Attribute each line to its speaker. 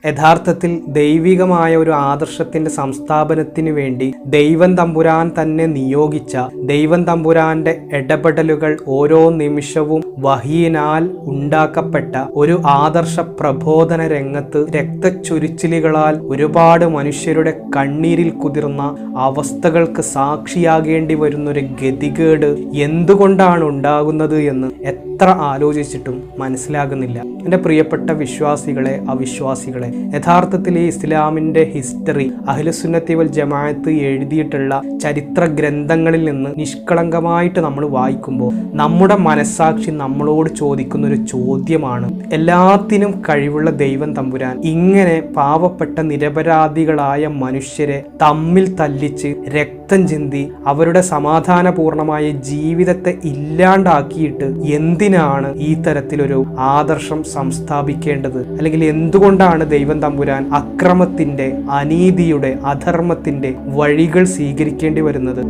Speaker 1: യഥാർത്ഥത്തിൽ ദൈവികമായ ഒരു ആദർശത്തിന്റെ സംസ്ഥാപനത്തിന് വേണ്ടി ദൈവം തമ്പുരാൻ തന്നെ നിയോഗിച്ച ദൈവം തമ്പുരാന്റെ ഇടപെടലുകൾ ഓരോ നിമിഷവും വഹിയിനാൽ ഉണ്ടാക്കപ്പെട്ട ഒരു ആദർശ പ്രബോധന രംഗത്ത് രക്തച്ചൊരിച്ചിലുകളാൽ ഒരുപാട് മനുഷ്യരുടെ കണ്ണീരിൽ കുതിർന്ന അവസ്ഥകൾക്ക് സാക്ഷിയാകേണ്ടി വരുന്നൊരു ഗതികേട് എന്തുകൊണ്ടാണ് ഉണ്ടാകുന്നത് എന്ന് എത്ര ആലോചിച്ചിട്ടും മനസ്സിലാകുന്നില്ല. എൻ്റെ പ്രിയപ്പെട്ട വിശ്വാസികളെ, അവിശ്വാസികളെ, യഥാർത്ഥത്തിൽ ഈ ഇസ്ലാമിൻ്റെ ഹിസ്റ്ററി അഹ്ലുസുന്നത്തി വൽ ജമാഅത്ത് എഴുതിയിട്ടുള്ള ചരിത്ര ഗ്രന്ഥങ്ങളിൽ നിന്ന് നിഷ്കളങ്കമായിട്ട് നമ്മൾ വായിക്കുമ്പോൾ നമ്മുടെ മനസ്സാക്ഷി നമ്മളോട് ചോദിക്കുന്ന ഒരു ചോദ്യമാണ്, എല്ലാത്തിനും കഴിവുള്ള ദൈവം തമ്പുരാൻ ഇങ്ങനെ പാവപ്പെട്ട നിരപരാധികളായ മനുഷ്യരെ തമ്മിൽ തല്ലിച്ച് രക്തം ചിന്തി അവരുടെ സമാധാനപൂർണമായ ജീവിതത്തെ ഇല്ലാണ്ടാക്കിയിട്ട് എന്തിനാണ് ഈ തരത്തിലൊരു ആദർശം സംസ്ഥാപിക്കേണ്ടത്? അല്ലെങ്കിൽ എന്തുകൊണ്ടാണ് ദൈവം തമ്പുരാൻ അക്രമത്തിന്റെ, അനീതിയുടെ, അധർമ്മത്തിന്റെ വഴികൾ സ്വീകരിക്കേണ്ടി വരുന്നത്?